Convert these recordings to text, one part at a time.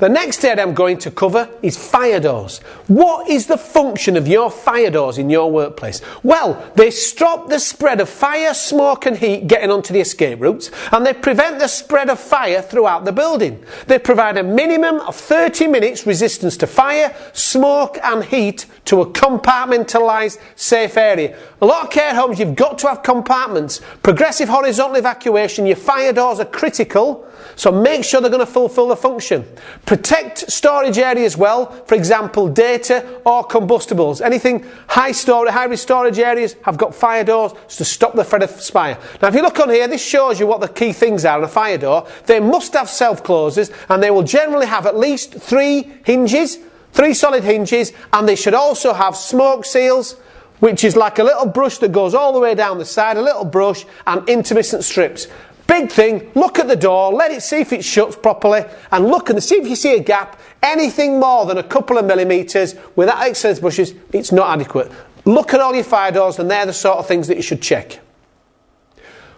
The next area I'm going to cover is fire doors. What is the function of your fire doors in your workplace? Well, they stop the spread of fire, smoke and heat getting onto the escape routes, and they prevent the spread of fire throughout the building. They provide a minimum of 30 minutes resistance to fire, smoke and heat to a compartmentalised safe area. A lot of care homes, you've got to have compartments. Progressive horizontal evacuation, your fire doors are critical, so make sure they're going to fulfil the function. Protect storage areas well, for example data or combustibles. Anything high risk storage areas have got fire doors to stop the threat of fire. Now if you look on here, this shows you what the key things are on a fire door. They must have self-closers, and they will generally have at least 3 hinges, 3 solid hinges, and they should also have smoke seals, which is like a little brush that goes all the way down the side, a little brush, and intermittent strips. Big thing, look at the door, let it see if it shuts properly, and look and see if you see a gap. Anything more than a couple of millimetres without excess brushes, it's not adequate. Look at all your fire doors, and they're the sort of things that you should check.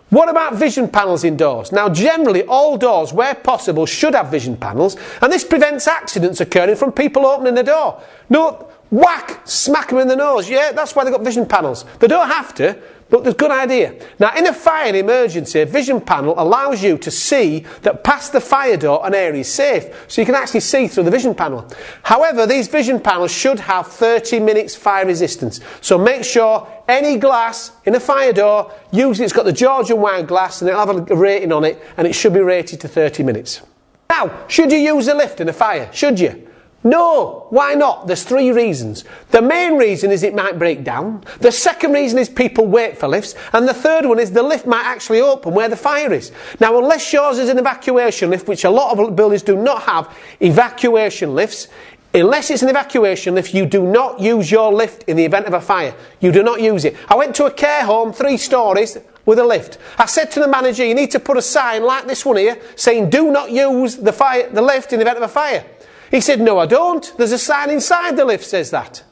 What about vision panels in doors? Now generally all doors where possible should have vision panels, and this prevents accidents occurring from people opening the door. No, whack, smack them in the nose, yeah, that's why they've got vision panels. They don't have to, but it's a good idea. Now in a fire and emergency, a vision panel allows you to see that past the fire door an area is safe, so you can actually see through the vision panel. However, these vision panels should have 30 minutes fire resistance, so make sure any glass in a fire door, usually it's got the Georgian wire glass and it'll have a rating on it, and it should be rated to 30 minutes. Now, should you use a lift in a fire? Should you? No, why not? There's 3 reasons. The main reason is it might break down. The second reason is people wait for lifts. And the third one is the lift might actually open where the fire is. Now, unless yours is an evacuation lift, which a lot of buildings do not have evacuation lifts, unless it's an evacuation lift, you do not use your lift in the event of a fire. You do not use it. I went to a care home, 3 stories, with a lift. I said to the manager, you need to put a sign like this one here, saying do not use the lift in the event of a fire. He said, no I don't. There's a sign inside the lift says that.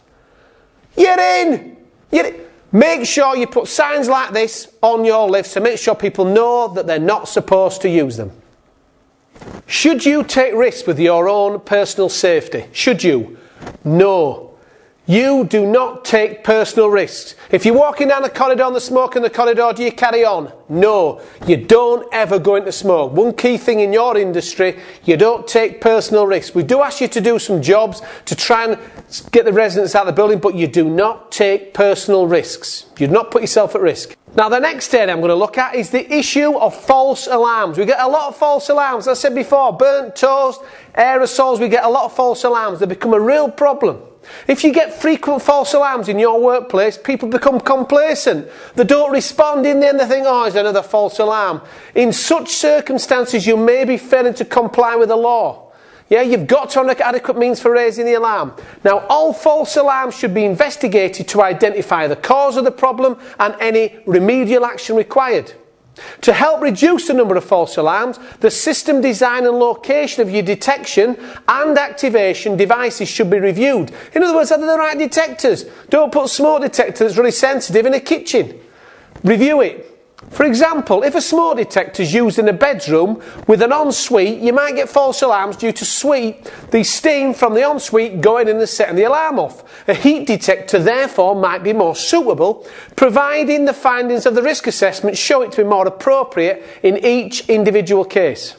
You're in. Make sure you put signs like this on your lifts to make sure people know that they're not supposed to use them. Should you take risks with your own personal safety? Should you? No. You do not take personal risks. If you're walking down the corridor and there's smoke in the corridor, do you carry on? No. You don't ever go into smoke. One key thing in your industry, you don't take personal risks. We do ask you to do some jobs to try and get the residents out of the building, but you do not take personal risks. You do not put yourself at risk. Now the next area I'm going to look at is the issue of false alarms. We get a lot of false alarms. As I said before, burnt toast, aerosols, we get a lot of false alarms. They become a real problem. If you get frequent false alarms in your workplace, people become complacent. They don't respond in there and they think, oh, it's another false alarm. In such circumstances, you may be failing to comply with the law. Yeah, you've got to have adequate means for raising the alarm. Now, all false alarms should be investigated to identify the cause of the problem and any remedial action required. To help reduce the number of false alarms, the system design and location of your detection and activation devices should be reviewed. In other words, are they the right detectors? Don't put smoke detector that's really sensitive in a kitchen. Review it. For example, if a smoke detector is used in a bedroom with an ensuite, you might get false alarms due to the steam from the ensuite going in and setting the alarm off. A heat detector therefore might be more suitable, providing the findings of the risk assessment show it to be more appropriate in each individual case.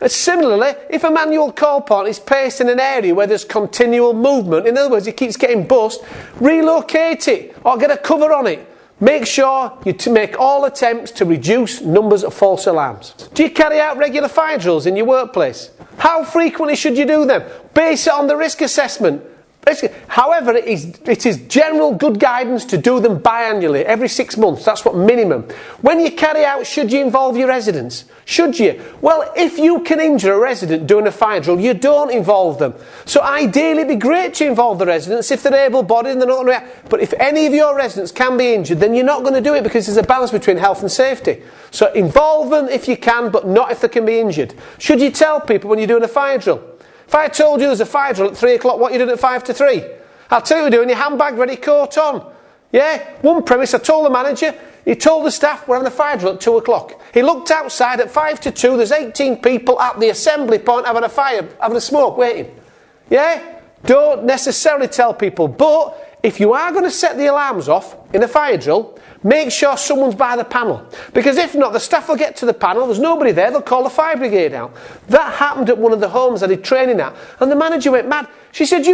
Similarly, if a manual call point is placed in an area where there's continual movement, in other words it keeps getting bussed, relocate it or get a cover on it. Make sure you make all attempts to reduce numbers of false alarms. Do you carry out regular fire drills in your workplace? How frequently should you do them? Base it on the risk assessment. However, it is general good guidance to do them biannually, every 6 months. That's what minimum. When you carry out, should you involve your residents? Should you? Well, if you can injure a resident doing a fire drill, you don't involve them. So ideally, it'd be great to involve the residents if they're able-bodied and they're not going to react. But if any of your residents can be injured, then you're not going to do it because there's a balance between health and safety. So involve them if you can, but not if they can be injured. Should you tell people when you're doing a fire drill? If I told you there's a fire drill at 3 o'clock, what are you doing at 5 to 3? I'll tell you what you're doing, your handbag ready, coat on. Yeah? One premise, I told the manager, he told the staff, we're having a fire drill at 2 o'clock. He looked outside at 5 to 2, there's 18 people at the assembly point having a fire, having a smoke, waiting. Yeah? Don't necessarily tell people, but if you are going to set the alarms off in a fire drill, make sure someone's by the panel. Because if not, the staff will get to the panel, there's nobody there, they'll call the fire brigade out. That happened at one of the homes I did training at, and the manager went mad. She said,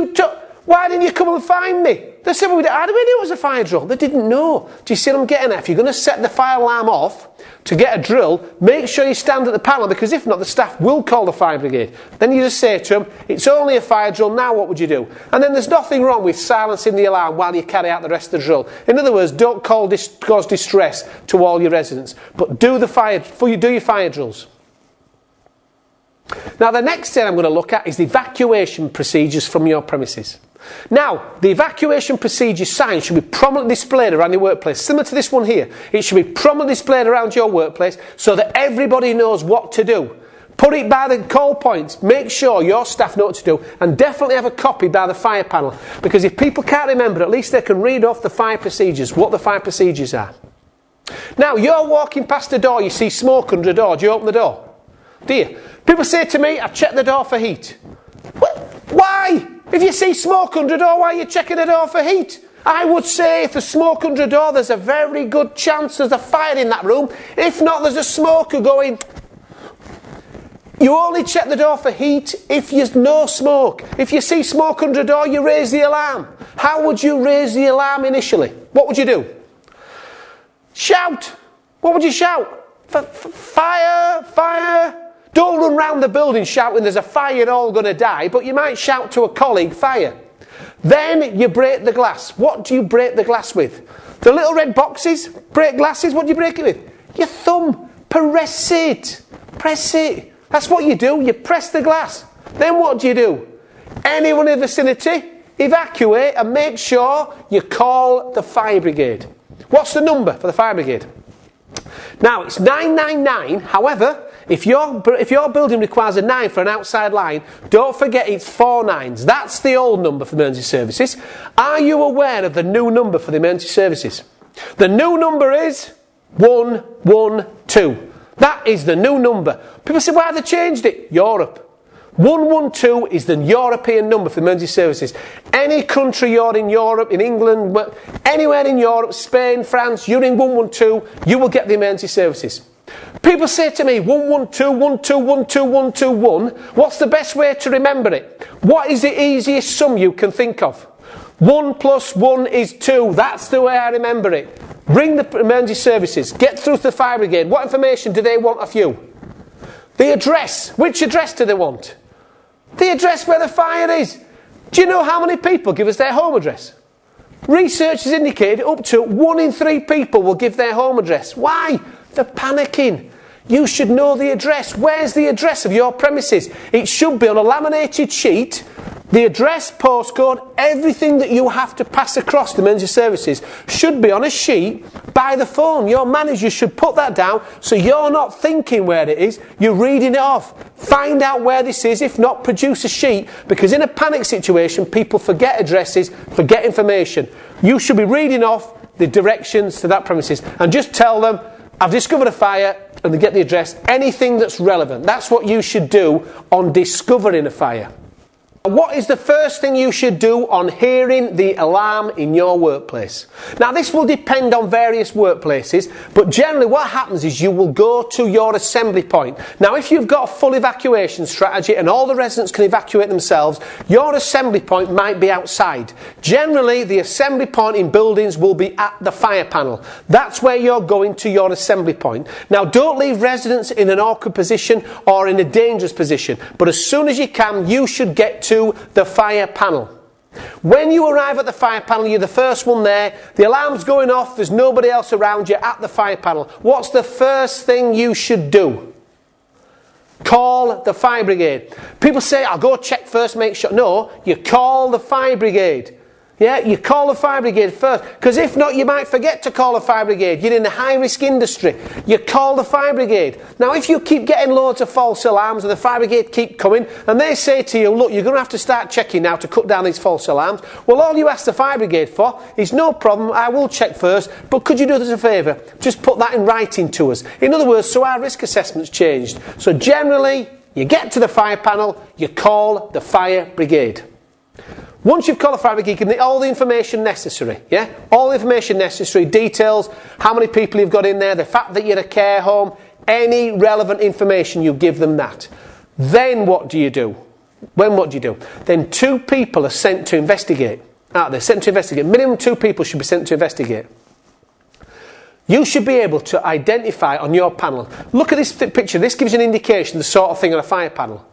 why didn't you come and find me? They said, well, how do we knew it was a fire drill? They didn't know. Do you see what I'm getting at? If you're going to set the fire alarm off to get a drill, make sure you stand at the panel, because if not, the staff will call the fire brigade. Then you just say to them, it's only a fire drill, now what would you do? And then there's nothing wrong with silencing the alarm while you carry out the rest of the drill. In other words, don't cause distress to all your residents, but do your fire drills. Now, the next thing I'm going to look at is the evacuation procedures from your premises. Now, the evacuation procedure sign should be prominently displayed around your workplace. Similar to this one here. It should be prominently displayed around your workplace so that everybody knows what to do. Put it by the call points. Make sure your staff know what to do. And definitely have a copy by the fire panel. Because if people can't remember, at least they can read off the fire procedures, what the fire procedures are. Now, you're walking past the door, you see smoke under the door. Do you open the door? Do you? People say to me, I've checked the door for heat. Why? If you see smoke under the door, why are you checking the door for heat? I would say if there's smoke under the door, there's a very good chance there's a fire in that room. If not, there's a smoker going. You only check the door for heat if there's no smoke. If you see smoke under the door, you raise the alarm. How would you raise the alarm initially? What would you do? Shout. What would you shout? Fire, fire. Don't run round the building shouting there's a fire, you're all going to die, but you might shout to a colleague, fire. Then you break the glass. What do you break the glass with? The little red boxes, break glasses, what do you break it with? Your thumb. Press it. Press it. That's what you do, you press the glass. Then what do you do? Anyone in the vicinity, evacuate and make sure you call the fire brigade. What's the number for the fire brigade? Now, it's 999, however, if your building requires a 9 for an outside line, don't forget it's 4 9s. That's the old number for emergency services. Are you aware of the new number for the emergency services? The new number is 112. That is the new number. People say, why have they changed it? Europe. 112 is the European number for emergency services. Any country you're in Europe, in England, anywhere in Europe, Spain, France, you're in 112, you will get the emergency services. People say to me, 112, 112, 112, 121, what's the best way to remember it? What is the easiest sum you can think of? 1 plus 1 is 2, that's the way I remember it. Ring the emergency services, get through to the fire brigade. What information do they want of you? The address. Which address do they want? The address where the fire is. Do you know how many people give us their home address? Research has indicated up to 1 in 3 people will give their home address. Why? They're panicking. You should know the address. Where's the address of your premises? It should be on a laminated sheet. The address, postcode, everything that you have to pass across to emergency services should be on a sheet by the phone. Your manager should put that down so you're not thinking where it is, you're reading it off. Find out where this is, if not, produce a sheet, because in a panic situation, people forget addresses, forget information. You should be reading off the directions to that premises and just tell them, I've discovered a fire, and they get the address, anything that's relevant. That's what you should do on discovering a fire. What is the first thing you should do on hearing the alarm in your workplace? Now, this will depend on various workplaces, but generally what happens is you will go to your assembly point. Now, if you've got a full evacuation strategy and all the residents can evacuate themselves, your assembly point might be outside. Generally, the assembly point in buildings will be at the fire panel. That's where you're going to your assembly point. Now, don't leave residents in an awkward position or in a dangerous position, but as soon as you can, you should get to the fire panel. When you arrive at the fire panel, you're the first one there, the alarm's going off, there's nobody else around you at the fire panel. What's the first thing you should do? Call the fire brigade. People say, I'll go check first, make sure. No, you call the fire brigade. Yeah, you call the fire brigade first, because if not, you might forget to call the fire brigade. You're in a high-risk industry. You call the fire brigade. Now, if you keep getting loads of false alarms and the fire brigade keep coming, and they say to you, look, you're going to have to start checking now to cut down these false alarms, well, all you ask the fire brigade for is, no problem, I will check first, but could you do us a favour? Just put that in writing to us. In other words, so our risk assessment's changed. So generally, you get to the fire panel, you call the fire brigade. Once you've called the fire brigade, you can get all the information necessary, yeah? All the information necessary, details, how many people you've got in there, the fact that you're a care home, any relevant information, you give them that. Then what do you do? What do you do? Then 2 people are sent to investigate. They're sent to investigate. Minimum 2 people should be sent to investigate. You should be able to identify on your panel. Look at this picture. This gives you an indication of the sort of thing on a fire panel.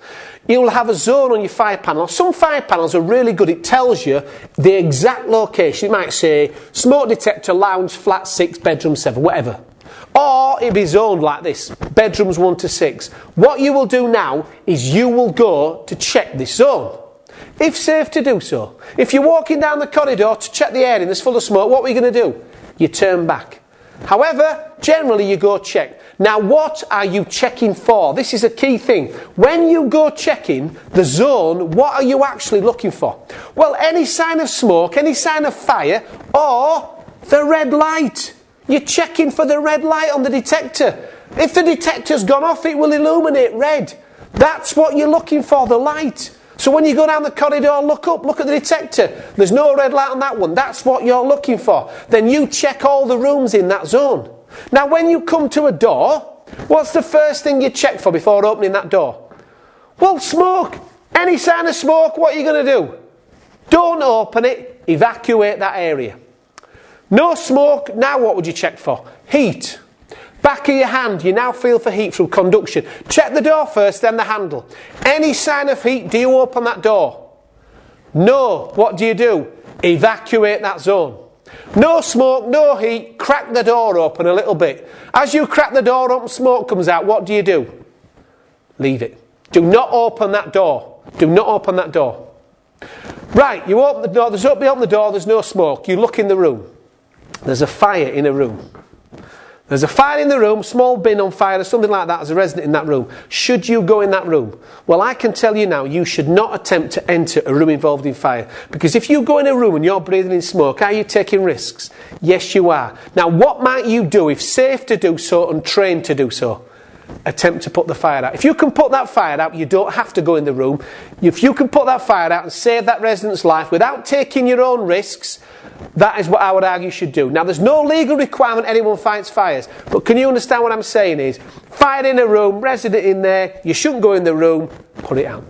You'll have a zone on your fire panel. Some fire panels are really good. It tells you the exact location. It might say smoke detector, lounge, flat 6, bedroom 7, whatever. Or it'll be zoned like this, bedrooms 1 to 6. What you will do now is you will go to check this zone. If safe to do so. If you're walking down the corridor to check the area and there's full of smoke, what are you going to do? You turn back. However, generally you go check. Now, what are you checking for? This is a key thing. When you go checking the zone, what are you actually looking for? Well, any sign of smoke, any sign of fire, or the red light. You're checking for the red light on the detector. If the detector's gone off, it will illuminate red. That's what you're looking for, the light. So when you go down the corridor, look up, look at the detector. There's no red light on that one. That's what you're looking for. Then you check all the rooms in that zone. Now, when you come to a door, what's the first thing you check for before opening that door? Well, smoke. Any sign of smoke, what are you going to do? Don't open it. Evacuate that area. No smoke. Now what would you check for? Heat. Back of your hand, you now feel for heat through conduction. Check the door first, then the handle. Any sign of heat, do you open that door? No. What do you do? Evacuate that zone. No smoke, no heat, crack the door open a little bit. As you crack the door open, smoke comes out, what do you do? Leave it. Do not open that door. Do not open that door. Right, you open the door, you open the door, there's no smoke. You look in the room. There's a fire in a room. There's a fire in the room, small bin on fire or something like that as a resident in that room. Should you go in that room? Well, I can tell you now, you should not attempt to enter a room involved in fire. Because if you go in a room and you're breathing in smoke, are you taking risks? Yes, you are. Now, what might you do if safe to do so and trained to do so? Attempt to put the fire out. If you can put that fire out, you don't have to go in the room. If you can put that fire out and save that resident's life without taking your own risks, that is what I would argue you should do. Now, there's no legal requirement anyone fights fires, but can you understand what I'm saying is, fire in a room, resident in there, you shouldn't go in the room, put it out.